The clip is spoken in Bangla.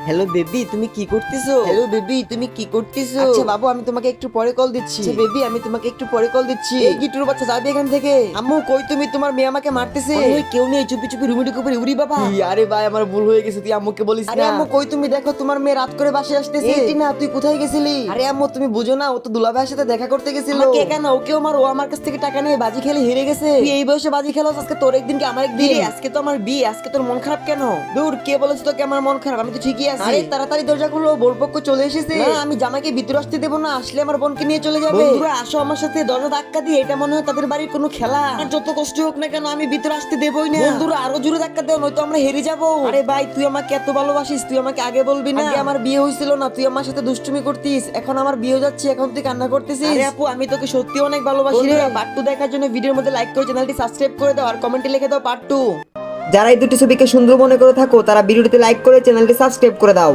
হ্যালো বেবি, তুমি কি করতেছো? হ্যালো বেবি, তুমি কি করতেছো? আচ্ছা বাবু, আমি তোমাকে একটু পরে কল দিচ্ছি। আচ্ছা বেবি, আমি তোমাকে একটু পরে কল দিচ্ছি। এই গিট্টুর বাচ্চা, যাবি এখান থেকে। আম্মু কই তুমি? তোমার মেয়ে আমাকে মারতেছে। মনে হয় কেউ নেই, চুপি চুপি রুমে ঢুকে পড়ি। উড়ি বাবা। আরে ভাই, আমার ভুল হয়ে গেছে, তুই আম্মুকে বলিস আরে না। আম্মু কই তুমি? দেখো তোমার মেয়ে রাত করে বাসায় আসতেছে। এই টিনা, তুই কোথায় গেছিলি? আরে আম্মু তুমি বুঝো না, ও তো দুলাভাইয়ের সাথে দেখা করতে গেছিল। আমাকে কেন? ওকেও মার, ও আমার কাছ থেকে টাকা নিয়ে বাজি খেলে হেরে গেছে। তুই এই বয়সে বাজি খেলোস? আজকে তোর একদিন কি আমার একদিন? আজকে তো আমার বিয়ে, আজকে তোর মন খারাপ কেন? দূর, কে বলেছে তোকে আমার মন খারাপ? আমি তো ঠিকই আছি। আরে তাড়াতাড়ি দরজা খুলো, বোর পক্ষ চলে এসেছে। না, আমি জামাইকে ভিতরে আসতে দেবো না, আসলে আমার বোনকে নিয়ে চলে যাবে। বন্ধুরা আসো আমার সাথে, দরজা ধাক্কা দিয়ে। এটা মনে হয় তাদের বাড়ির কোনো খেলা। আর যত কষ্ট হোক না কেন, আমি ভিতরে আসতে দেবই না। বন্ধুরা আরো জোরে ধাক্কা দাও, নয়তো আমরা হেরে যাবো। আরে ভাই, তুই আমাকে এত ভালোবাসিস, তুই আমাকে আগে বলবি না? আগে আমার বিয়ে হয়েছিল না, তুই আমার সাথে দুষ্টুমি করতিস। এখন আমার বিয়ে হয়ে যাচ্ছে, এখন তুই কান্না করতেছিস। আরে আপু, আমি তোকে সত্যি অনেক ভালোবাসি রে। বন্ধুরা পার্ট 2 দেখার জন্য ভিডিওর মধ্যে লাইক করে চ্যানেলটি সাবস্ক্রাইব করে দাও আর কমেন্টে লিখে দাও পার্ট 2। যারা এই দুটি ছবিকে সুন্দর মনে করে থাকো, তারা ভিডিওটিতে লাইক করে চ্যানেলটি সাবস্ক্রাইব করে দাও।